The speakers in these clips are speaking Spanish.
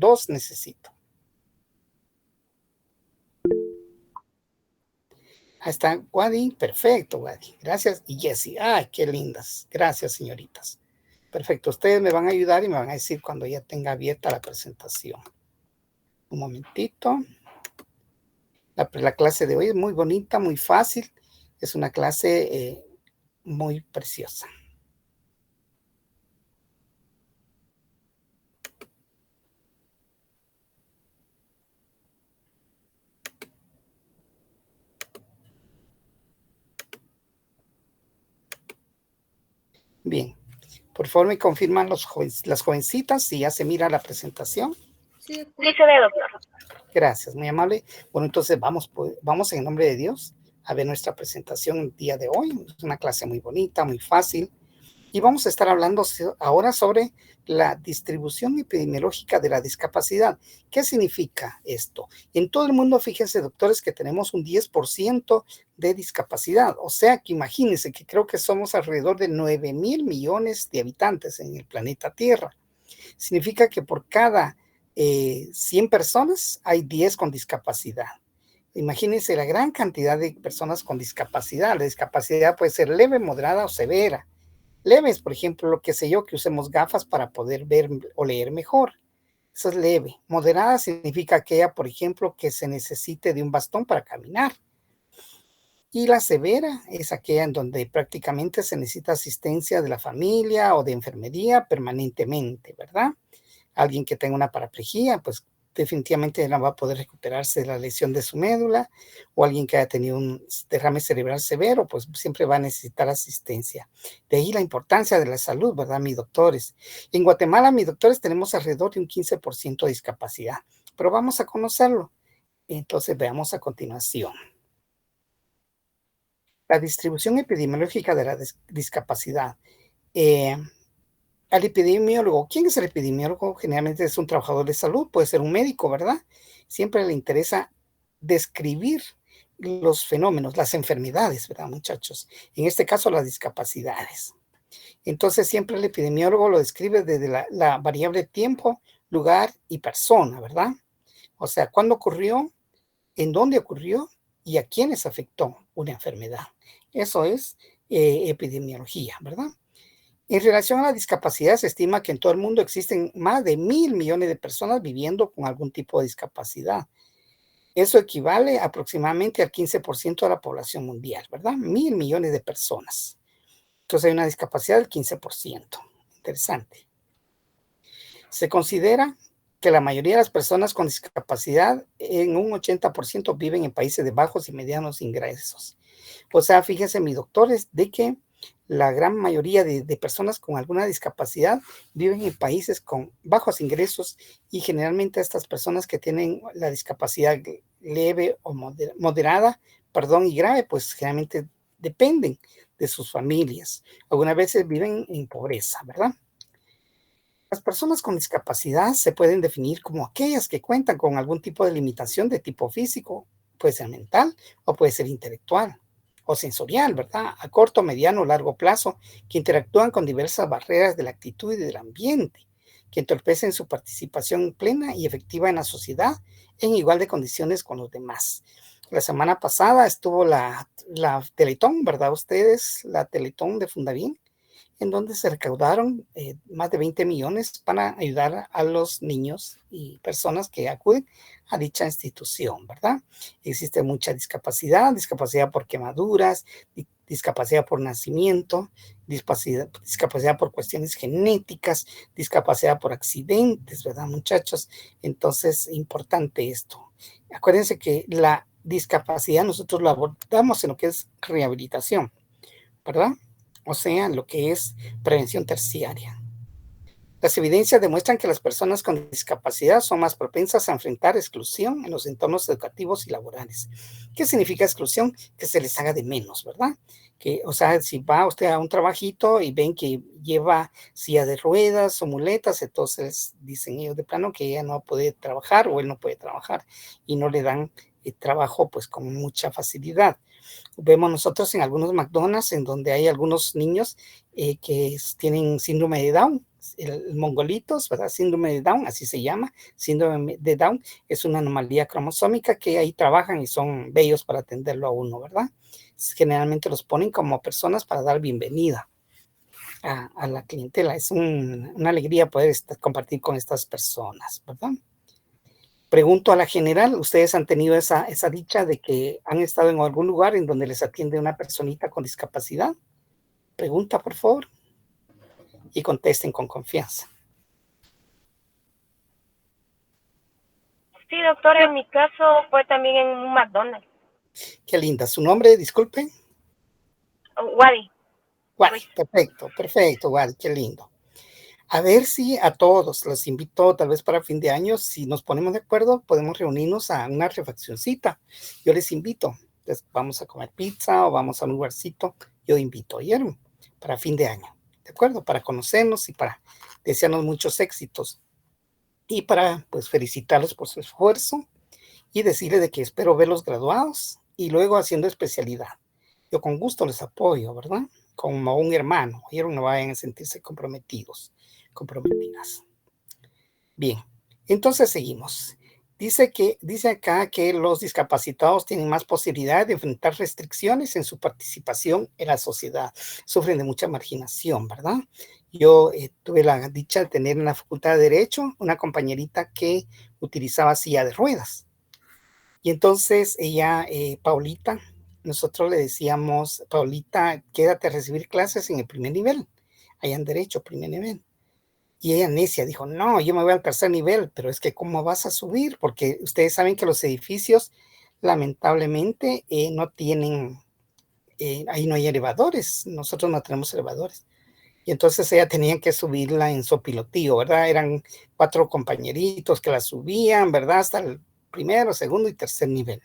2 necesito. Ahí está Wadi, perfecto, Wadi. Gracias. Y Jessie, ay, qué lindas. Gracias, señoritas. Perfecto, ustedes me van a ayudar y me van a decir cuando ya tenga abierta la presentación. Un momentito. La clase de hoy es muy bonita, muy fácil. Es una clase muy preciosa. Bien, por favor me confirman las jovencitas si ya se mira la presentación. Sí, se ve, doctor. Gracias, muy amable. Bueno, entonces vamos en el nombre de Dios a ver nuestra presentación el día de hoy. Es una clase muy bonita, muy fácil. Y vamos a estar hablando ahora sobre la distribución epidemiológica de la discapacidad. ¿Qué significa esto? En todo el mundo, fíjense, doctores, que tenemos un 10% de discapacidad. O sea, que imagínense que creo que somos alrededor de 9,000 millones de habitantes en el planeta Tierra. Significa que por cada 100 personas hay 10 con discapacidad. Imagínense la gran cantidad de personas con discapacidad. La discapacidad puede ser leve, moderada o severa. Leves, por ejemplo, lo que sé yo, que usemos gafas para poder ver o leer mejor. Eso es leve. Moderada significa aquella, por ejemplo, que se necesite de un bastón para caminar. Y la severa es aquella en donde prácticamente se necesita asistencia de la familia o de enfermería permanentemente, ¿verdad? Alguien que tenga una paraplegia, pues definitivamente no va a poder recuperarse de la lesión de su médula, o alguien que haya tenido un derrame cerebral severo, pues siempre va a necesitar asistencia. De ahí la importancia de la salud, ¿verdad, mis doctores? En Guatemala, mis doctores, tenemos alrededor de un 15% de discapacidad, pero vamos a conocerlo. Entonces veamos a continuación. La distribución epidemiológica de la discapacidad. Al epidemiólogo, ¿quién es el epidemiólogo? Generalmente es un trabajador de salud, puede ser un médico, ¿verdad? Siempre le interesa describir los fenómenos, las enfermedades, ¿verdad, muchachos? En este caso, las discapacidades. Entonces, siempre el epidemiólogo lo describe desde la variable tiempo, lugar y persona, ¿verdad? O sea, cuándo ocurrió, en dónde ocurrió y a quiénes afectó una enfermedad. Eso es epidemiología, ¿verdad? En relación a la discapacidad, se estima que en todo el mundo existen más de 1,000 millones de personas viviendo con algún tipo de discapacidad. Eso equivale aproximadamente al 15% de la población mundial, ¿verdad? 1,000 millones de personas. Entonces hay una discapacidad del 15%. Interesante. Se considera que la mayoría de las personas con discapacidad, en un 80%, viven en países de bajos y medianos ingresos. O sea, fíjense, mis doctores, de que la gran mayoría de personas con alguna discapacidad viven en países con bajos ingresos, y generalmente estas personas que tienen la discapacidad leve o moderada, y grave, pues generalmente dependen de sus familias. Algunas veces viven en pobreza, ¿verdad? Las personas con discapacidad se pueden definir como aquellas que cuentan con algún tipo de limitación de tipo físico, puede ser mental o puede ser intelectual o sensorial, ¿verdad? A corto, mediano o largo plazo, que interactúan con diversas barreras de la actitud y del ambiente, que entorpecen su participación plena y efectiva en la sociedad en igual de condiciones con los demás. La semana pasada estuvo la Teletón, ¿verdad? Ustedes, la Teletón de Fundavín, en donde se recaudaron más de 20 millones para ayudar a los niños y personas que acuden a dicha institución, ¿verdad? Existe mucha discapacidad, discapacidad por quemaduras, discapacidad por nacimiento, discapacidad por cuestiones genéticas, discapacidad por accidentes, ¿verdad, muchachos? Entonces, importante esto. Acuérdense que la discapacidad nosotros la abordamos en lo que es rehabilitación, ¿verdad? O sea, lo que es prevención terciaria. Las evidencias demuestran que las personas con discapacidad son más propensas a enfrentar exclusión en los entornos educativos y laborales. ¿Qué significa exclusión? Que se les haga de menos, ¿verdad? Que, o sea, si va usted a un trabajito y ven que lleva silla de ruedas o muletas, entonces dicen ellos de plano que ella no puede trabajar o él no puede trabajar, y no le dan trabajo pues con mucha facilidad. Vemos nosotros en algunos McDonald's en donde hay algunos niños que tienen síndrome de Down, el mongolitos, ¿verdad? Síndrome de Down, así se llama. Síndrome de Down es una anomalía cromosómica que ahí trabajan y son bellos para atenderlo a uno, ¿verdad? Generalmente los ponen como personas para dar bienvenida a la clientela. Es una alegría poder compartir con estas personas, ¿verdad? Pregunto a la general, ¿ustedes han tenido esa dicha de que han estado en algún lugar en donde les atiende una personita con discapacidad? Pregunta, por favor, y contesten con confianza. Sí, doctor, en mi caso fue también en un McDonald's. Qué linda. ¿Su nombre, disculpe? Wadi. Wally, perfecto, Wally, qué lindo. A ver si a todos los invito, tal vez para fin de año, si nos ponemos de acuerdo, podemos reunirnos a una refaccioncita. Yo les invito. Entonces, vamos a comer pizza o vamos a un lugarcito. Yo invito, ¿oyeron? Para fin de año, ¿de acuerdo? Para conocernos y para desearnos muchos éxitos. Y para, pues, felicitarlos por su esfuerzo y decirles de que espero verlos graduados y luego haciendo especialidad. Yo con gusto les apoyo, ¿verdad? Como un hermano. ¿Oyeron? No vayan a sentirse comprometidas. Bien, entonces seguimos. Dice acá que los discapacitados tienen más posibilidad de enfrentar restricciones en su participación en la sociedad. Sufren de mucha marginación, ¿verdad? Yo tuve la dicha de tener en la Facultad de Derecho una compañerita que utilizaba silla de ruedas. Y entonces ella, Paulita, nosotros le decíamos, Paulita, quédate a recibir clases en el primer nivel, allá en Derecho, primer nivel. Y ella necia dijo, no, yo me voy al tercer nivel, pero es que ¿cómo vas a subir? Porque ustedes saben que los edificios lamentablemente no tienen, ahí no hay elevadores, nosotros no tenemos elevadores. Y entonces ella tenía que subirla en sopilotío, ¿verdad? Eran 4 compañeritos que la subían, ¿verdad? Hasta el primero, segundo y tercer nivel.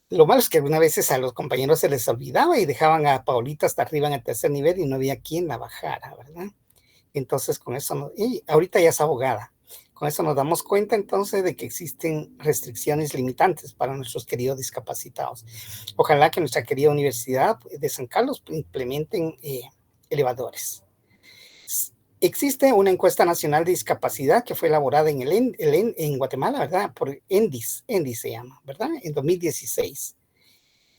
Lo malo es que algunas veces a los compañeros se les olvidaba y dejaban a Paulita hasta arriba en el tercer nivel y no había quien la bajara, ¿verdad? Entonces, con eso, y ahorita ya es abogada. Con eso nos damos cuenta entonces de que existen restricciones limitantes para nuestros queridos discapacitados. Ojalá que nuestra querida Universidad de San Carlos implementen elevadores. Existe una encuesta nacional de discapacidad que fue elaborada en Guatemala, ¿verdad? Por ENDIS se llama, ¿verdad? En 2016,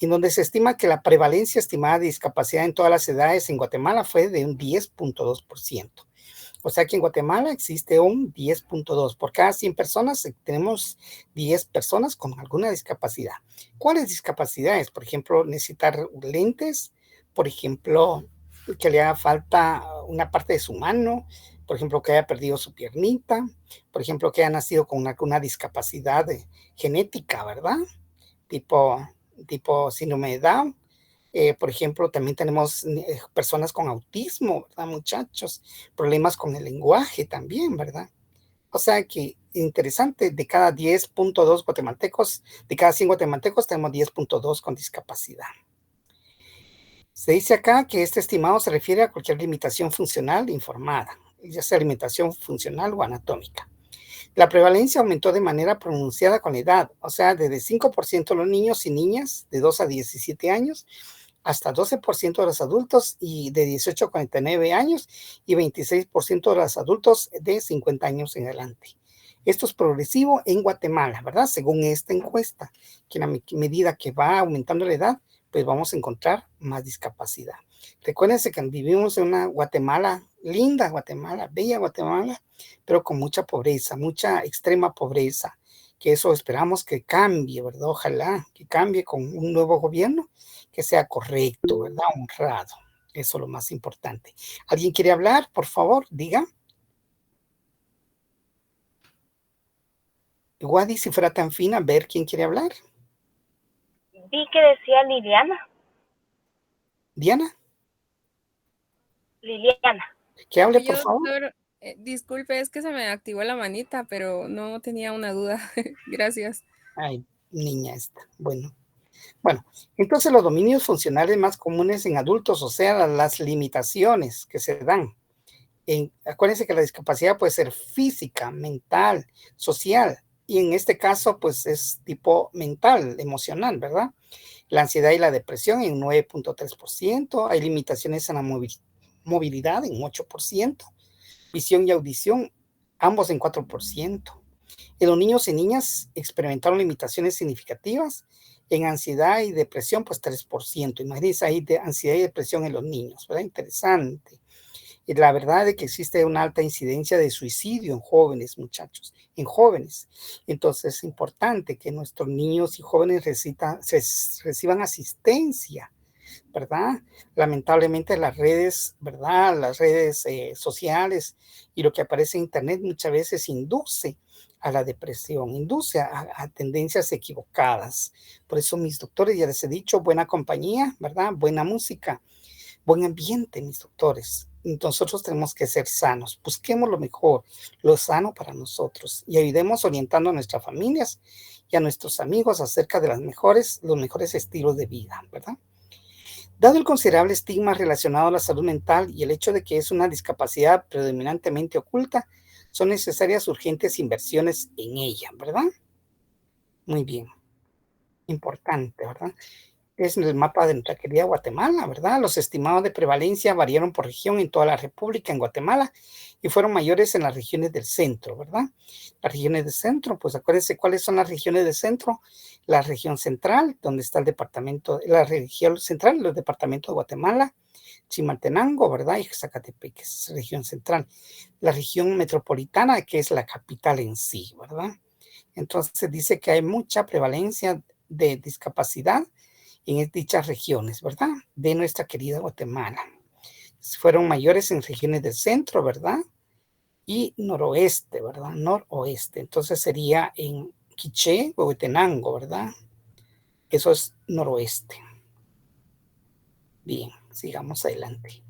en donde se estima que la prevalencia estimada de discapacidad en todas las edades en Guatemala fue de un 10.2%. O sea que en Guatemala existe un 10.2. Por cada 100 personas tenemos 10 personas con alguna discapacidad. ¿Cuáles discapacidades? Por ejemplo, necesitar lentes, por ejemplo, que le haga falta una parte de su mano, por ejemplo, que haya perdido su piernita, por ejemplo, que haya nacido con una discapacidad genética, ¿verdad? Tipo síndrome de Down. Por ejemplo, también tenemos personas con autismo, ¿verdad, muchachos? Problemas con el lenguaje también, ¿verdad? O sea que interesante, de cada 10.2 guatemaltecos, de cada 100 guatemaltecos tenemos 10.2 con discapacidad. Se dice acá que este estimado se refiere a cualquier limitación funcional informada, ya sea limitación funcional o anatómica. La prevalencia aumentó de manera pronunciada con la edad, o sea, desde 5% de los niños y niñas de 2 a 17 años, hasta 12% de los adultos y de 18 a 49 años y 26% de los adultos de 50 años en adelante. Esto es progresivo en Guatemala, ¿verdad? Según esta encuesta, que a medida que va aumentando la edad, pues vamos a encontrar más discapacidad. Recuérdense que vivimos en una Guatemala, linda Guatemala, bella Guatemala, pero con mucha pobreza, mucha extrema pobreza, que eso esperamos que cambie, ¿verdad? Ojalá que cambie con un nuevo gobierno que sea correcto, ¿verdad? Honrado. Eso es lo más importante. ¿Alguien quiere hablar? Por favor, diga. Wadi, si fuera tan fina, ver quién quiere hablar. Vi que decía Liliana. Diana, Liliana. que hable, Fui por yo, favor. doctor. Disculpe, es que se me activó la manita, pero no tenía una duda. Gracias. Ay, niña esta. Bueno, entonces los dominios funcionales más comunes en adultos, o sea, las limitaciones que se dan. Acuérdense que la discapacidad puede ser física, mental, social, y en este caso, pues es tipo mental, emocional, ¿verdad? La ansiedad y la depresión en 9.3%, hay limitaciones en la movilidad en 8%, visión y audición, ambos en 4%. En los niños y niñas experimentaron limitaciones significativas. En ansiedad y depresión, pues 3%. Imagínense ahí de ansiedad y depresión en los niños, ¿verdad? Interesante. Y la verdad es que existe una alta incidencia de suicidio en jóvenes, muchachos, en jóvenes. Entonces es importante que nuestros niños y jóvenes reciban asistencia, ¿verdad? Lamentablemente las redes, ¿verdad? Las redes sociales y lo que aparece en internet muchas veces induce a la depresión, induce a tendencias equivocadas. Por eso mis doctores, ya les he dicho, buena compañía, ¿verdad? Buena música, buen ambiente, mis doctores. Nosotros tenemos que ser sanos, busquemos lo mejor, lo sano para nosotros y ayudemos orientando a nuestras familias y a nuestros amigos acerca de los mejores estilos de vida, ¿verdad? Dado el considerable estigma relacionado a la salud mental y el hecho de que es una discapacidad predominantemente oculta, son necesarias urgentes inversiones en ella, ¿verdad? Muy bien, importante, ¿verdad? Es el mapa de nuestra querida Guatemala, ¿verdad? Los estimados de prevalencia variaron por región en toda la República en Guatemala y fueron mayores en las regiones del centro, ¿verdad? Las regiones del centro, pues acuérdense cuáles son las regiones del centro. La región central, donde está el departamento, la región central, los departamentos de Guatemala, Chimaltenango, ¿verdad? Y Zacatepec, que es región central. La región metropolitana, que es la capital en sí, ¿verdad? Entonces dice que hay mucha prevalencia de discapacidad en dichas regiones, ¿verdad? De nuestra querida Guatemala. Fueron mayores en regiones del centro, ¿verdad? Y noroeste, ¿verdad? Noroeste. Entonces sería en Quiché, Huehuetenango, ¿verdad? Eso es noroeste. Bien, sigamos adelante.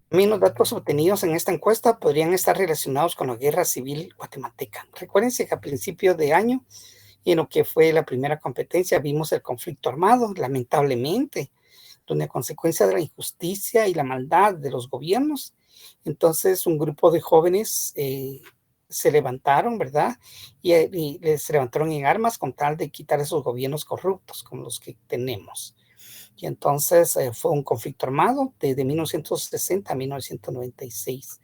Menos datos obtenidos en esta encuesta podrían estar relacionados con la guerra civil guatemalteca. Recuérdense que a principios de año, y en lo que fue la primera competencia, vimos el conflicto armado, lamentablemente, donde a consecuencia de la injusticia y la maldad de los gobiernos, entonces un grupo de jóvenes se levantaron, ¿verdad? Y se levantaron en armas con tal de quitar esos gobiernos corruptos como los que tenemos. Y entonces fue un conflicto armado desde 1960 a 1996,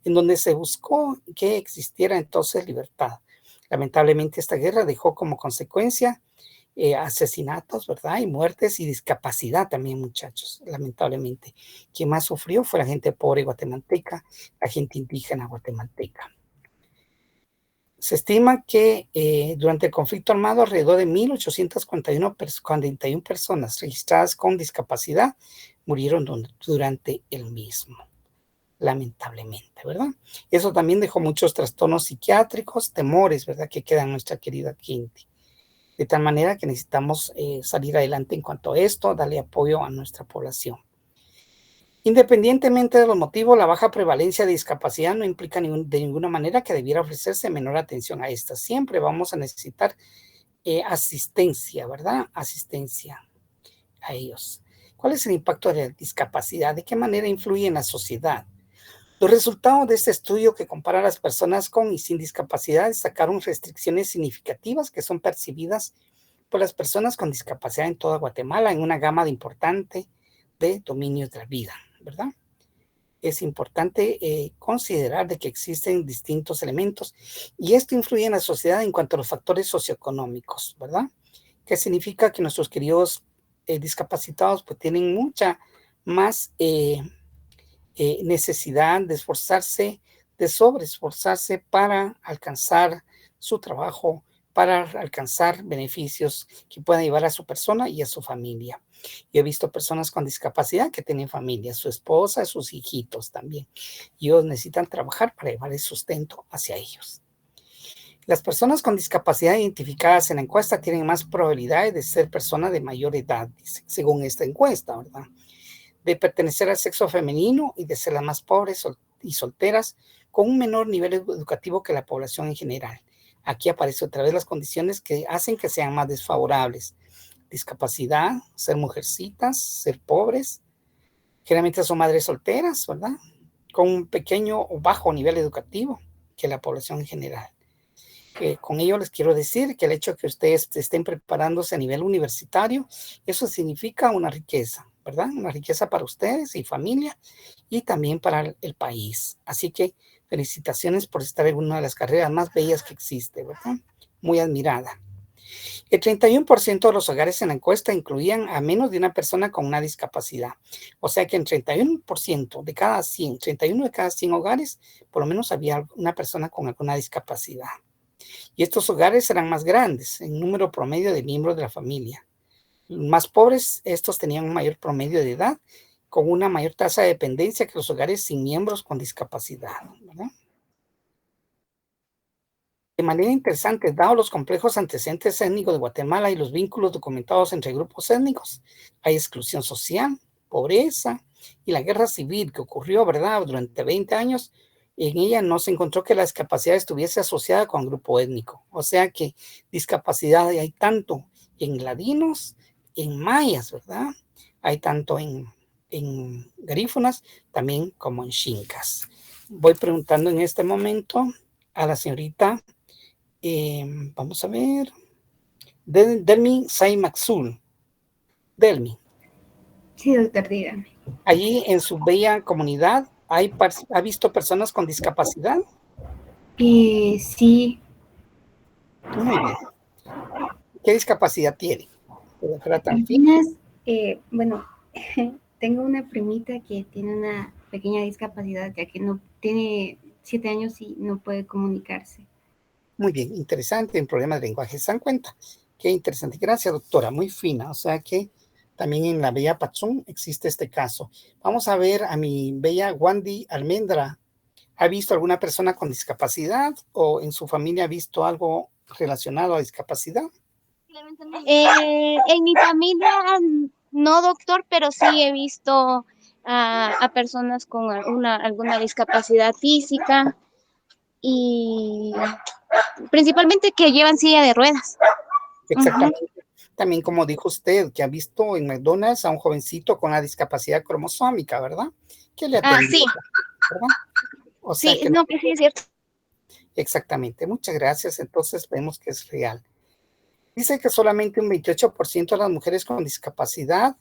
en donde se buscó que existiera entonces libertad. Lamentablemente esta guerra dejó como consecuencia asesinatos, ¿verdad? Y muertes y discapacidad también, muchachos, lamentablemente. Quien más sufrió fue la gente pobre guatemalteca, la gente indígena guatemalteca. Se estima que durante el conflicto armado alrededor de 1.841 personas registradas con discapacidad murieron durante el mismo, lamentablemente, ¿verdad? Eso también dejó muchos trastornos psiquiátricos, temores, ¿verdad? Que quedan en nuestra querida gente. De tal manera que necesitamos salir adelante en cuanto a esto, darle apoyo a nuestra población. Independientemente de los motivos, la baja prevalencia de discapacidad no implica de ninguna manera que debiera ofrecerse menor atención a esta. Siempre vamos a necesitar asistencia, ¿verdad? Asistencia a ellos. ¿Cuál es el impacto de la discapacidad? ¿De qué manera influye en la sociedad? Los resultados de este estudio que compara a las personas con y sin discapacidad destacaron restricciones significativas que son percibidas por las personas con discapacidad en toda Guatemala en una gama importante de dominios de la vida, ¿verdad? Es importante considerar de que existen distintos elementos y esto influye en la sociedad en cuanto a los factores socioeconómicos, ¿verdad? Que significa que nuestros queridos discapacitados pues tienen mucha más necesidad de esforzarse, de sobreesforzarse para alcanzar su trabajo, para alcanzar beneficios que puedan llevar a su persona y a su familia. Yo he visto personas con discapacidad que tienen familia, su esposa, sus hijitos también. Y ellos necesitan trabajar para llevar el sustento hacia ellos. Las personas con discapacidad identificadas en la encuesta tienen más probabilidades de ser personas de mayor edad, dice, según esta encuesta, ¿verdad? De pertenecer al sexo femenino y de ser las más pobres y solteras con un menor nivel educativo que la población en general. Aquí aparecen otra vez las condiciones que hacen que sean más desfavorables. Discapacidad, ser mujercitas, ser pobres. Generalmente son madres solteras, ¿verdad? Con un pequeño o bajo nivel educativo que la población en general. Con ello les quiero decir que el hecho de que ustedes estén preparándose a nivel universitario, eso significa una riqueza. ¿verdad? Una riqueza para ustedes y familia y también para el país. Así que felicitaciones por estar en una de las carreras más bellas que existe, ¿verdad? Muy admirada. El 31% de los hogares en la encuesta incluían a menos de una persona con una discapacidad. O sea que en 31% de cada 100, 31 de cada 100 hogares, por lo menos había una persona con alguna discapacidad. Y estos hogares eran más grandes en número promedio de miembros de la familia. Más pobres, estos tenían un mayor promedio de edad, con una mayor tasa de dependencia que los hogares sin miembros con discapacidad, ¿verdad? De manera interesante, dado los complejos antecedentes étnicos de Guatemala y los vínculos documentados entre grupos étnicos, hay exclusión social, pobreza y la guerra civil que ocurrió, ¿verdad?, durante 20 años. En ella no se encontró que la discapacidad estuviese asociada con grupo étnico. O sea que discapacidad hay tanto en ladinos, en mayas, ¿verdad? Hay tanto en garífunas, también como en xincas. Voy preguntando en este momento a la señorita, vamos a ver, Delmi Saimaxul. Delmi, Sí, doctor, dígame. allí en su bella comunidad, ¿ha visto personas con discapacidad? Sí, Muy bien. ¿Qué discapacidad tiene? Fuera tan fina. apenas, bueno, tengo una primita que tiene una pequeña discapacidad, ya que no tiene 7 años y no puede comunicarse. Muy bien, interesante, en problemas de lenguaje. ¿Se dan cuenta? Qué interesante. Gracias, doctora, muy fina. O sea que también en la bella Pachón existe este caso. Vamos a ver a mi bella Wandy Almendra. ¿Ha visto alguna persona con discapacidad o en su familia ha visto algo relacionado a discapacidad? En mi familia no, doctor, pero sí he visto a personas con alguna discapacidad física y principalmente que llevan silla de ruedas. Exactamente. También como dijo usted, que ha visto en McDonald's a un jovencito con la discapacidad cromosómica, ¿verdad? Que le atendió, Sí, ¿verdad? O sea sí, que no, que sí es cierto. exactamente. Muchas gracias. Entonces vemos que es real. Dice que solamente un 28% de las mujeres con discapacidad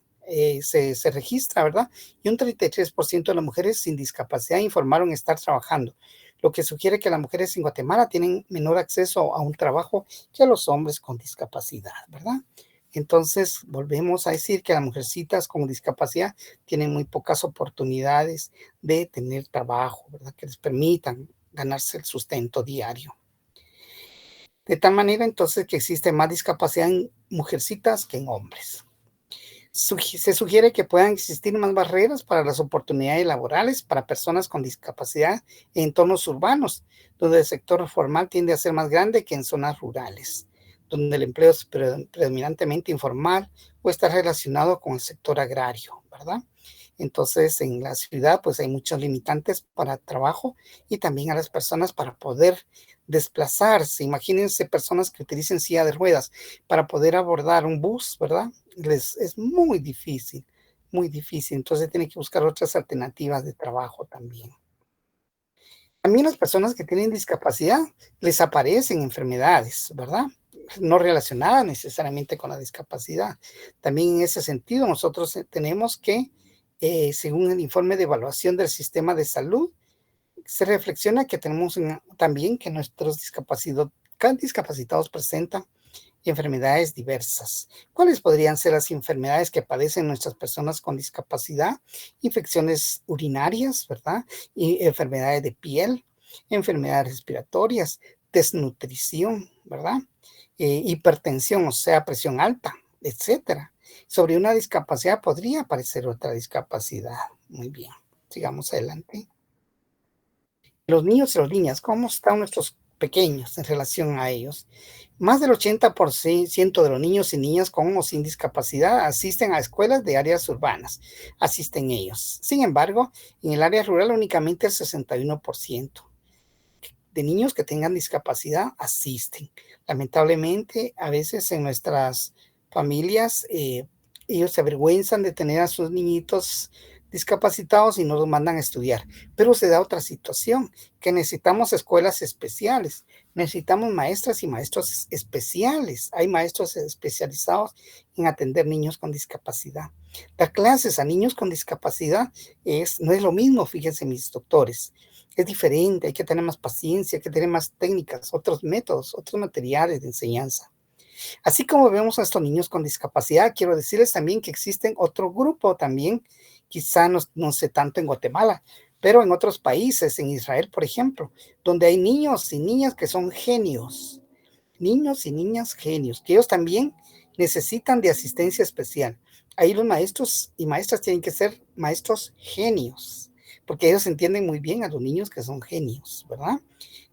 se registra, ¿verdad? Y un 33% de las mujeres sin discapacidad informaron estar trabajando, lo que sugiere que las mujeres en Guatemala tienen menor acceso a un trabajo que los hombres con discapacidad, ¿verdad? Entonces, volvemos a decir que las mujercitas con discapacidad tienen muy pocas oportunidades de tener trabajo, ¿verdad? Que les permitan ganarse el sustento diario. De tal manera entonces que existe más discapacidad en mujercitas que en hombres. Se sugiere que puedan existir más barreras para las oportunidades laborales para personas con discapacidad en entornos urbanos, donde el sector formal tiende a ser más grande que en zonas rurales, donde el empleo es predominantemente informal o está relacionado con el sector agrario, ¿verdad? Entonces, en la ciudad, pues hay muchos limitantes para trabajo y también a las personas para poder desplazarse. Imagínense personas que utilicen silla de ruedas para poder abordar un bus, ¿verdad? Es muy difícil, muy difícil. Entonces, tienen que buscar otras alternativas de trabajo también. También las personas que tienen discapacidad les aparecen enfermedades, ¿verdad? No relacionadas necesariamente con la discapacidad. También en ese sentido, nosotros tenemos que, según el informe de evaluación del sistema de salud, se reflexiona que tenemos también que nuestros discapacitados presentan enfermedades diversas. ¿Cuáles podrían ser las enfermedades que padecen nuestras personas con discapacidad? Infecciones urinarias, ¿verdad? Y enfermedades de piel, enfermedades respiratorias, desnutrición, ¿verdad? Hipertensión, o sea, presión alta, etcétera. Sobre una discapacidad podría aparecer otra discapacidad. Muy bien, sigamos adelante. Los niños y las niñas, ¿cómo están nuestros pequeños en relación a ellos? Más del 80% de los niños y niñas con o sin discapacidad asisten a escuelas de áreas urbanas. Asisten ellos. Sin embargo, en el área rural únicamente el 61% de niños que tengan discapacidad asisten. Lamentablemente, a veces en nuestras familias, ellos se avergüenzan de tener a sus niñitos discapacitados y no los mandan a estudiar. Pero se da otra situación, que necesitamos escuelas especiales, necesitamos maestras y maestros especiales. Hay maestros especializados en atender niños con discapacidad. Dar clases a niños con discapacidad no es lo mismo, fíjense mis doctores. Es diferente, hay que tener más paciencia, hay que tener más técnicas, otros métodos, otros materiales de enseñanza. Así como vemos a estos niños con discapacidad, quiero decirles también que existen otro grupo también, quizá no sé tanto en Guatemala, pero en otros países, en Israel, por ejemplo, donde hay niños y niñas que son genios, niños y niñas genios, que ellos también necesitan de asistencia especial. Ahí los maestros y maestras tienen que ser maestros genios, porque ellos entienden muy bien a los niños que son genios, ¿verdad?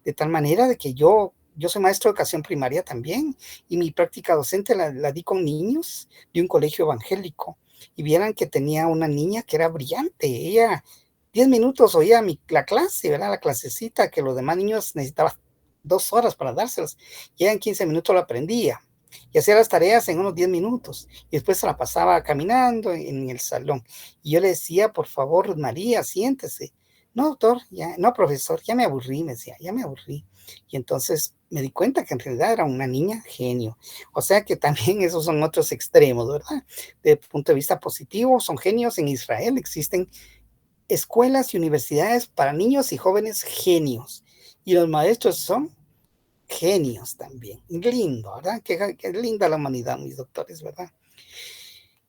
De tal manera de que yo soy maestro de educación primaria también, y mi práctica docente la di con niños de un colegio evangélico, y vieran que tenía una niña que era brillante. Ella 10 minutos oía la clase, ¿verdad? La clasecita que los demás niños necesitaban 2 horas para dárselas, y ella en 15 minutos lo aprendía, y hacía las tareas en unos 10 minutos, y después se la pasaba caminando en el salón, y yo le decía, por favor, María, siéntese. No, doctor, no, profesor, ya me aburrí, me decía, ya me aburrí. Y entonces me di cuenta que en realidad era una niña genio. O sea que también esos son otros extremos, ¿verdad? Desde el punto de vista positivo, son genios. En Israel existen escuelas y universidades para niños y jóvenes genios. Y los maestros son genios también. Lindo, ¿verdad? Qué linda la humanidad, mis doctores, ¿verdad?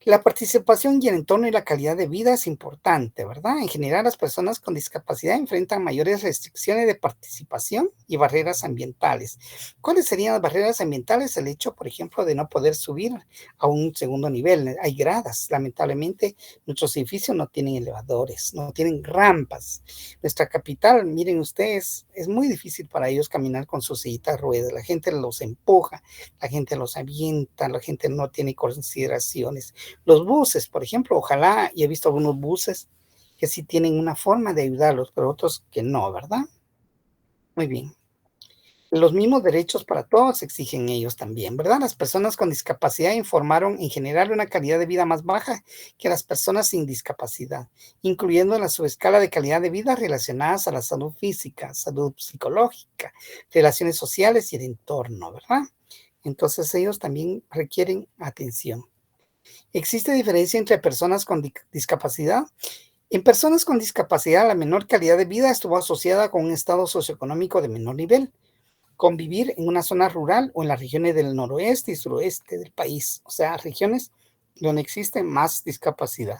La participación y el entorno y la calidad de vida es importante, ¿verdad? En general, las personas con discapacidad enfrentan mayores restricciones de participación y barreras ambientales. ¿Cuáles serían las barreras ambientales? El hecho, por ejemplo, de no poder subir a un segundo nivel. Hay gradas. Lamentablemente, nuestros edificios no tienen elevadores, no tienen rampas. Nuestra capital, miren ustedes, es muy difícil para ellos caminar con sus sillitas de ruedas. La gente los empuja, la gente los avienta, la gente no tiene consideraciones. Los buses, por ejemplo, ojalá, y he visto algunos buses que sí tienen una forma de ayudarlos, pero otros que no, ¿verdad? Muy bien. Los mismos derechos para todos exigen ellos también, ¿verdad? Las personas con discapacidad informaron en general una calidad de vida más baja que las personas sin discapacidad, incluyendo en la subescala de calidad de vida relacionadas a la salud física, salud psicológica, relaciones sociales y el entorno, ¿verdad? Entonces ellos también requieren atención. ¿Existe diferencia entre personas con discapacidad? En personas con discapacidad, la menor calidad de vida estuvo asociada con un estado socioeconómico de menor nivel, con vivir en una zona rural o en las regiones del noroeste y suroeste del país, o sea, regiones donde existe más discapacidad.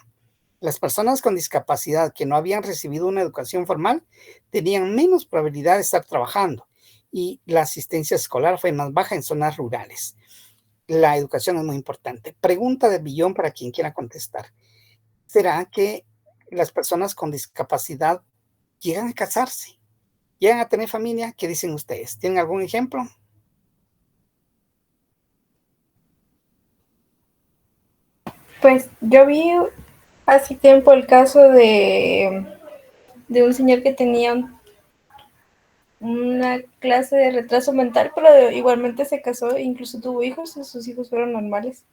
Las personas con discapacidad que no habían recibido una educación formal tenían menos probabilidad de estar trabajando, y la asistencia escolar fue más baja en zonas rurales. La educación es muy importante. Pregunta de billón para quien quiera contestar. ¿Será que las personas con discapacidad llegan a casarse? ¿Llegan a tener familia? ¿Qué dicen ustedes? ¿Tienen algún ejemplo? Pues yo vi hace tiempo el caso de un señor que tenía una clase de retraso mental, pero igualmente se casó e incluso tuvo hijos, y sus hijos fueron normales.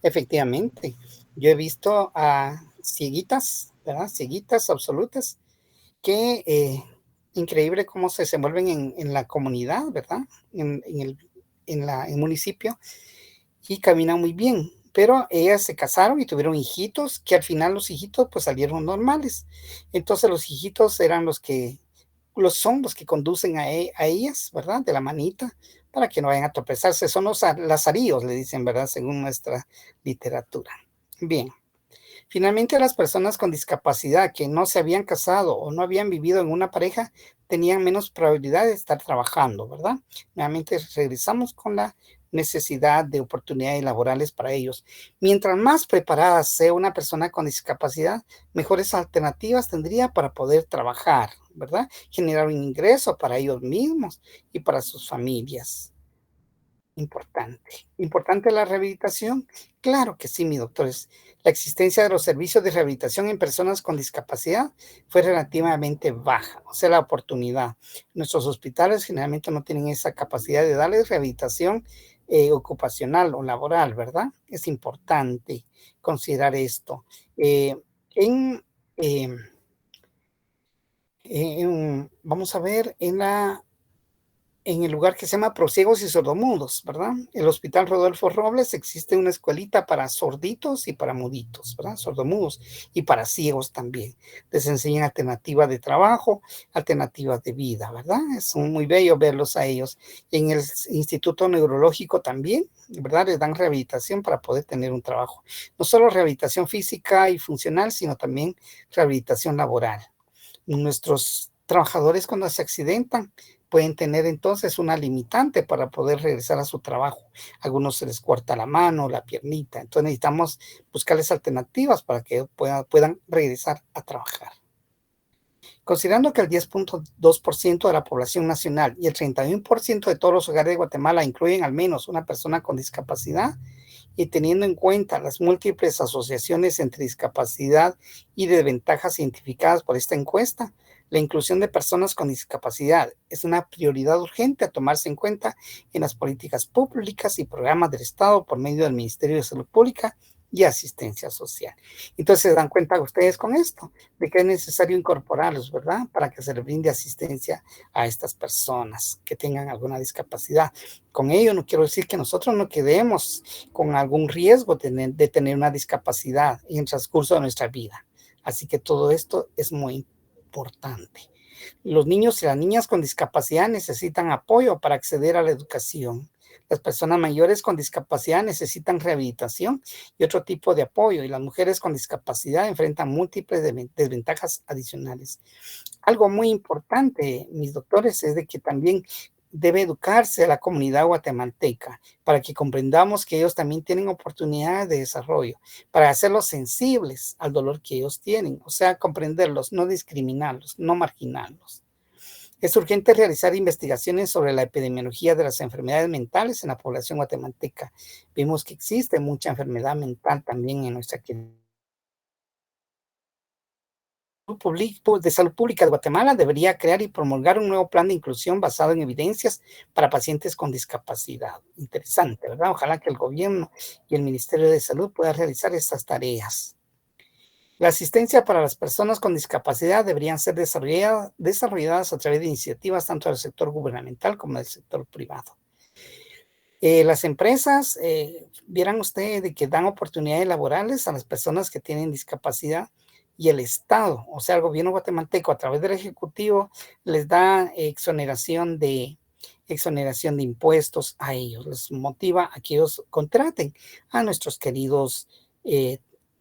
Efectivamente, yo he visto a cieguitas, ¿verdad? Cieguitas absolutas, que increíble cómo se desenvuelven en la comunidad, ¿verdad? En el municipio, y caminan muy bien. Pero ellas se casaron y tuvieron hijitos, que al final los hijitos pues salieron normales. Entonces los hijitos eran son los que conducen a ellas, ¿verdad? De la manita, para que no vayan a tropezarse. Son los lazarillos, le dicen, ¿verdad? Según nuestra literatura. Bien. Finalmente, las personas con discapacidad que no se habían casado o no habían vivido en una pareja tenían menos probabilidad de estar trabajando, ¿verdad? Nuevamente regresamos con la necesidad de oportunidades laborales para ellos. Mientras más preparada sea una persona con discapacidad, mejores alternativas tendría para poder trabajar, ¿verdad? Generar un ingreso para ellos mismos y para sus familias. Importante. ¿Importante la rehabilitación? Claro que sí, mi doctores. La existencia de los servicios de rehabilitación en personas con discapacidad fue relativamente baja, o sea, la oportunidad. Nuestros hospitales generalmente no tienen esa capacidad de darles rehabilitación ocupacional o laboral, ¿verdad? Es importante considerar esto. en, em, vamos a ver, en el lugar que se llama Prosiegos y Sordomudos, ¿verdad? El Hospital Rodolfo Robles existe una escuelita para sorditos y para muditos, ¿verdad? Sordomudos y para ciegos también. Les enseñan alternativas de trabajo, alternativas de vida, ¿verdad? Es muy bello verlos a ellos. En el Instituto Neurológico también, ¿verdad? Les dan rehabilitación para poder tener un trabajo. No solo rehabilitación física y funcional, sino también rehabilitación laboral. Nuestros trabajadores cuando se accidentan pueden tener entonces una limitante para poder regresar a su trabajo. A algunos se les corta la mano, la piernita. Entonces necesitamos buscarles alternativas para que puedan regresar a trabajar. Considerando que el 10.2% de la población nacional y el 31% de todos los hogares de Guatemala incluyen al menos una persona con discapacidad, y teniendo en cuenta las múltiples asociaciones entre discapacidad y desventajas identificadas por esta encuesta, la inclusión de personas con discapacidad es una prioridad urgente a tomarse en cuenta en las políticas públicas y programas del Estado por medio del Ministerio de Salud Pública y Asistencia Social. Entonces se dan cuenta ustedes con esto, de que es necesario incorporarlos, ¿verdad? Para que se les brinde asistencia a estas personas que tengan alguna discapacidad. Con ello no quiero decir que nosotros no quedemos con algún riesgo de tener una discapacidad en el transcurso de nuestra vida. Así que todo esto es muy importante. Los niños y las niñas con discapacidad necesitan apoyo para acceder a la educación. Las personas mayores con discapacidad necesitan rehabilitación y otro tipo de apoyo, y las mujeres con discapacidad enfrentan múltiples desventajas adicionales. Algo muy importante, mis doctores, es de que también debe educarse a la comunidad guatemalteca para que comprendamos que ellos también tienen oportunidades de desarrollo, para hacerlos sensibles al dolor que ellos tienen, o sea, comprenderlos, no discriminarlos, no marginarlos. Es urgente realizar investigaciones sobre la epidemiología de las enfermedades mentales en la población guatemalteca. Vimos que existe mucha enfermedad mental también en nuestra de Salud Pública de Guatemala debería crear y promulgar un nuevo plan de inclusión basado en evidencias para pacientes con discapacidad. Interesante, ¿verdad? Ojalá que el gobierno y el Ministerio de Salud puedan realizar estas tareas. La asistencia para las personas con discapacidad deberían ser desarrolladas a través de iniciativas tanto del sector gubernamental como del sector privado. Las empresas, vieran ustedes de que dan oportunidades laborales a las personas que tienen discapacidad, y el Estado, o sea, el gobierno guatemalteco a través del Ejecutivo les da exoneración de impuestos a ellos, les motiva a que ellos contraten a nuestros queridos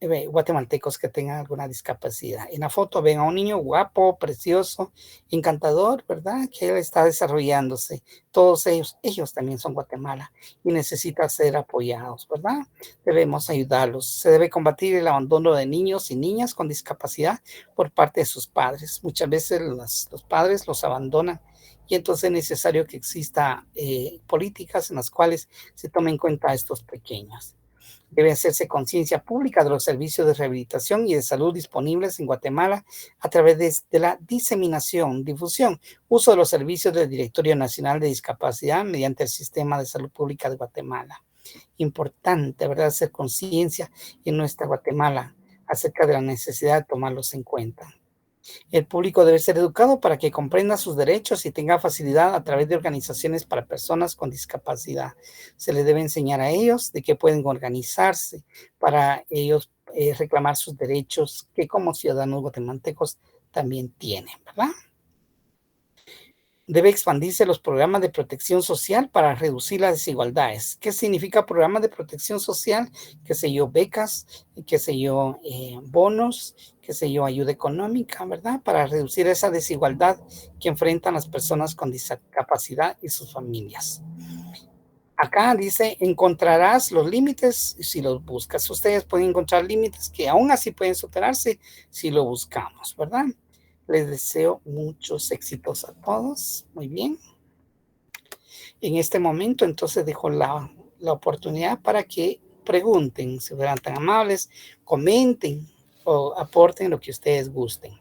guatemaltecos que tengan alguna discapacidad. En la foto ven a un niño guapo, precioso, encantador, ¿verdad? Que él está desarrollándose. Todos ellos también son Guatemala y necesitan ser apoyados, ¿verdad? Debemos ayudarlos. Se debe combatir el abandono de niños y niñas con discapacidad por parte de sus padres. Muchas veces los padres los abandonan, y entonces es necesario que exista políticas en las cuales se tomen en cuenta a estos pequeños. Debe hacerse conciencia pública de los servicios de rehabilitación y de salud disponibles en Guatemala a través de la difusión, uso de los servicios del Directorio Nacional de Discapacidad mediante el Sistema de Salud Pública de Guatemala. Importante, ¿verdad?, hacer conciencia en nuestra Guatemala acerca de la necesidad de tomarlos en cuenta. El público debe ser educado para que comprenda sus derechos y tenga facilidad a través de organizaciones para personas con discapacidad. Se les debe enseñar a ellos de que pueden organizarse para ellos reclamar sus derechos que como ciudadanos guatemaltecos también tienen, ¿verdad? Debe expandirse los programas de protección social para reducir las desigualdades. ¿Qué significa programas de protección social? Qué sé yo, becas, qué sé yo, bonos, qué sé yo, ayuda económica, ¿verdad? Para reducir esa desigualdad que enfrentan las personas con discapacidad y sus familias. Acá dice, encontrarás los límites si los buscas. Ustedes pueden encontrar límites que aún así pueden superarse si lo buscamos, ¿verdad? Les deseo muchos éxitos a todos. Muy bien. En este momento, entonces, dejo la oportunidad para que pregunten, si fueran tan amables, comenten o aporten lo que ustedes gusten.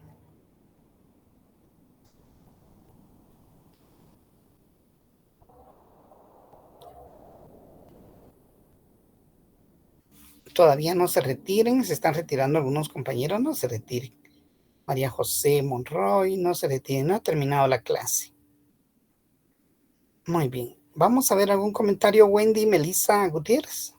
todavía no se retiren, se están retirando algunos compañeros, no se retiren. María José Monroy, no se retiren, no ha terminado la clase. Muy bien. Vamos a ver algún comentario, Wendy, Melissa Gutiérrez.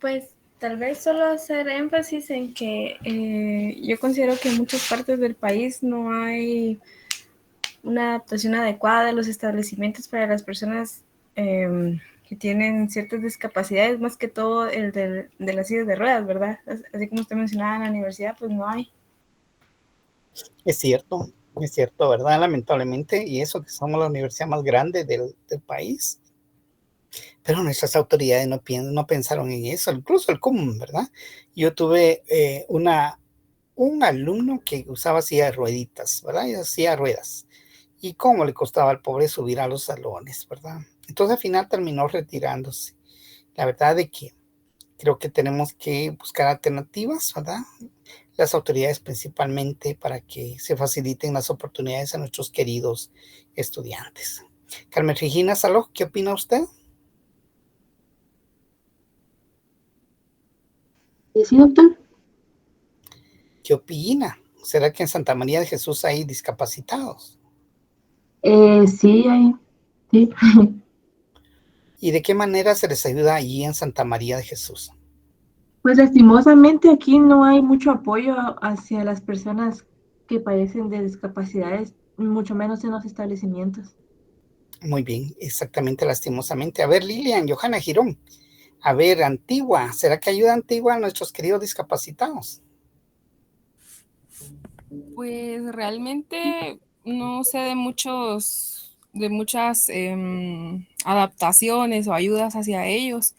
Pues tal vez solo hacer énfasis en que yo considero que en muchas partes del país no hay una adaptación adecuada de los establecimientos para las personas que tienen ciertas discapacidades, más que todo el de las sillas de ruedas, ¿verdad? Así como usted mencionaba en la universidad, pues no hay. Es cierto, ¿verdad? Lamentablemente, y eso que somos la universidad más grande del país. Pero nuestras autoridades no pensaron en eso, incluso el común, ¿verdad? Yo tuve un alumno que usaba silla de rueditas, ¿verdad? Y hacía ruedas. Y cómo le costaba al pobre subir a los salones, ¿verdad? Entonces al final terminó retirándose. La verdad de que creo que tenemos que buscar alternativas, ¿verdad? Las autoridades principalmente para que se faciliten las oportunidades a nuestros queridos estudiantes. Carmen Regina Saló, ¿qué opina usted? Sí, doctor. ¿Qué opina? ¿Será que en Santa María de Jesús hay discapacitados? Sí, hay, sí. ¿Y de qué manera se les ayuda allí en Santa María de Jesús? Pues lastimosamente aquí no hay mucho apoyo hacia las personas que padecen de discapacidades, mucho menos en los establecimientos. Muy bien, exactamente, lastimosamente. A ver, Lilian, Johanna Girón. A ver, Antigua, ¿será que ayuda Antigua a nuestros queridos discapacitados? Pues realmente no sé de muchas adaptaciones o ayudas hacia ellos.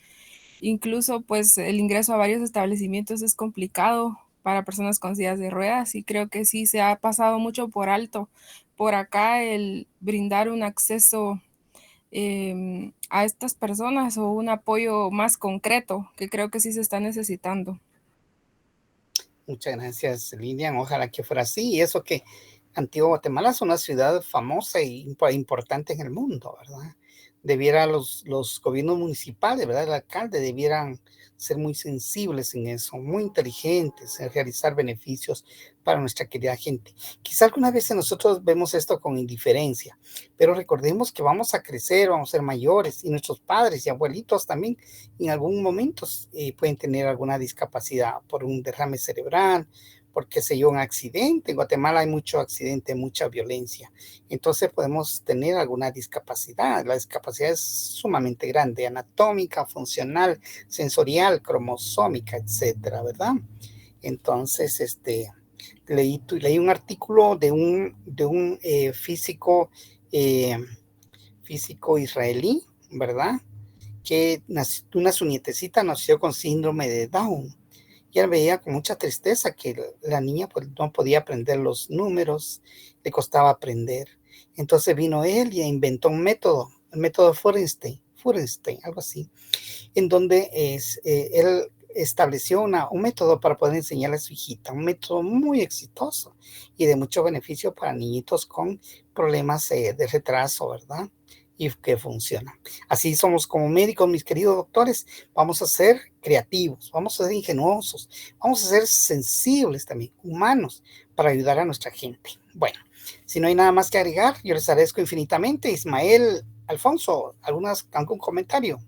Incluso pues el ingreso a varios establecimientos es complicado para personas con sillas de ruedas y creo que sí se ha pasado mucho por alto por acá el brindar un acceso a estas personas o un apoyo más concreto que creo que sí se está necesitando. Muchas gracias, Lilian. Ojalá que fuera así. Y eso que Antigua Guatemala es una ciudad famosa e importante en el mundo, ¿verdad? Debiera los gobiernos municipales, ¿verdad? El alcalde debieran ser muy sensibles en eso, muy inteligentes en realizar beneficios para nuestra querida gente. Quizá algunas veces nosotros vemos esto con indiferencia, pero recordemos que vamos a crecer, vamos a ser mayores y nuestros padres y abuelitos también en algún momento pueden tener alguna discapacidad por un derrame cerebral, por qué sé yo, un accidente. En Guatemala hay mucho accidente, mucha violencia. Entonces podemos tener alguna discapacidad. La discapacidad es sumamente grande, anatómica, funcional, sensorial, cromosómica, etcétera, ¿verdad? Entonces, leí un artículo de un eh, físico israelí, ¿verdad? Que su nietecita nació con síndrome de Down. Y él veía con mucha tristeza que la niña pues, no podía aprender los números, le costaba aprender. Entonces vino él y inventó un método, el método Furstenstein, algo así, en donde él estableció un método para poder enseñarle a su hijita, un método muy exitoso y de mucho beneficio para niñitos con problemas de retraso, ¿verdad? Y que funciona. Así somos como médicos, mis queridos doctores, vamos a ser creativos, vamos a ser ingenuosos, vamos a ser sensibles también, humanos, para ayudar a nuestra gente. Bueno, si no hay nada más que agregar, yo les agradezco infinitamente. Ismael, Alfonso, ¿algún comentario?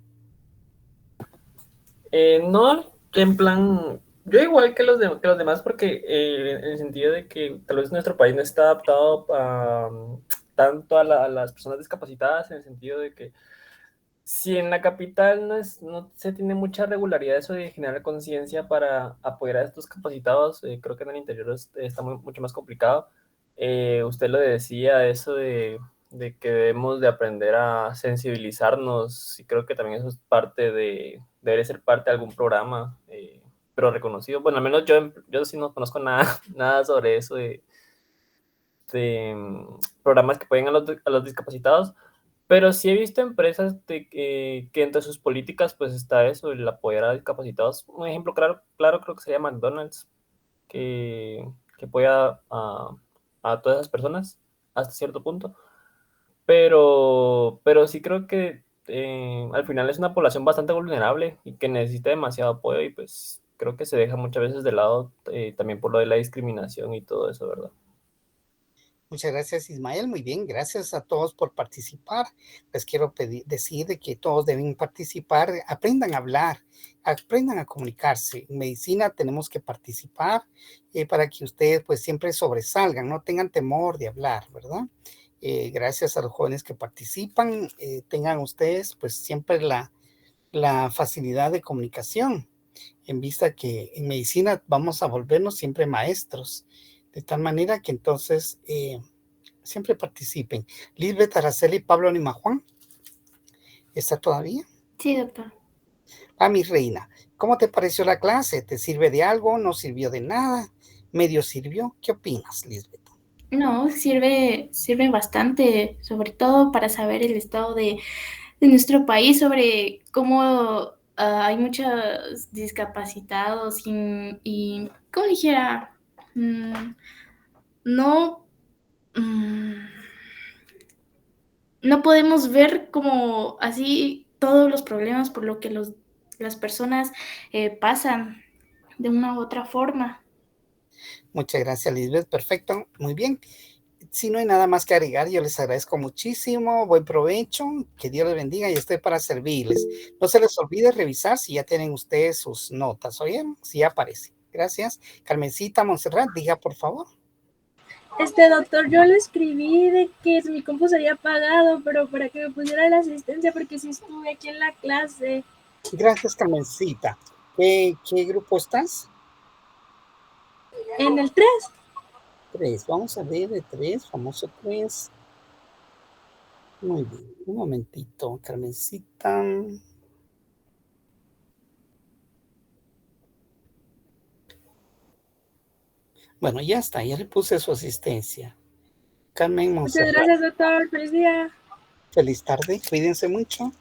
No, en plan, yo igual que que los demás, porque en el sentido de que tal vez nuestro país no está adaptado tanto a las personas discapacitadas, en el sentido de que si en la capital no se tiene mucha regularidad eso de generar conciencia para apoyar a estos capacitados, creo que en el interior está mucho más complicado. Usted lo decía, eso de que debemos de aprender a sensibilizarnos, y creo que también eso es debe ser parte de algún programa, pero reconocido. Bueno, al menos yo sí no conozco nada, nada sobre eso de programas que apoyen a los discapacitados, pero sí he visto empresas que entre sus políticas pues está eso, el apoyar a discapacitados. Un ejemplo claro creo que sería McDonald's, que apoya a todas esas personas hasta cierto punto. Pero sí creo que al final es una población bastante vulnerable y que necesita demasiado apoyo y pues creo que se deja muchas veces de lado también por lo de la discriminación y todo eso, ¿verdad? Muchas gracias, Ismael. Muy bien, gracias a todos por participar. Les quiero decir de que todos deben participar, aprendan a hablar, aprendan a comunicarse. En medicina tenemos que participar para que ustedes pues siempre sobresalgan, no tengan temor de hablar, ¿verdad? Gracias a los jóvenes que participan, tengan ustedes pues siempre la facilidad de comunicación, en vista que en medicina vamos a volvernos siempre maestros, de tal manera que entonces siempre participen. Lisbeth, Araceli, Pablo, Anima, Juan, ¿está todavía? Sí, doctor. Mi reina, ¿cómo te pareció la clase? ¿Te sirve de algo? ¿No sirvió de nada? ¿Medio sirvió? ¿Qué opinas, Lisbeth? No, sirve bastante, sobre todo para saber el estado de nuestro país, sobre cómo hay muchos discapacitados y ¿cómo dijera? No, mm, no podemos ver como así todos los problemas por lo que las personas pasan de una u otra forma. Muchas gracias, Lisbeth. Perfecto, muy bien. Si no hay nada más que agregar, yo les agradezco muchísimo. Buen provecho, que Dios les bendiga y estoy para servirles. No se les olvide revisar si ya tienen ustedes sus notas, ¿oyeron? Si ya aparece. Gracias. Carmencita, Montserrat, diga por favor. Doctor, yo le escribí de que mi compu se había apagado, pero para que me pusiera la asistencia, porque sí estuve aquí en la clase. Gracias, Carmencita. ¿Qué grupo estás? En el 3. 3. Vamos a ver de 3, famoso 3. Muy bien, un momentito, Carmencita. Bueno, ya está, ya le puse su asistencia. Carmen Montserrat. Muchas gracias, doctor. Feliz día. Feliz tarde, cuídense mucho.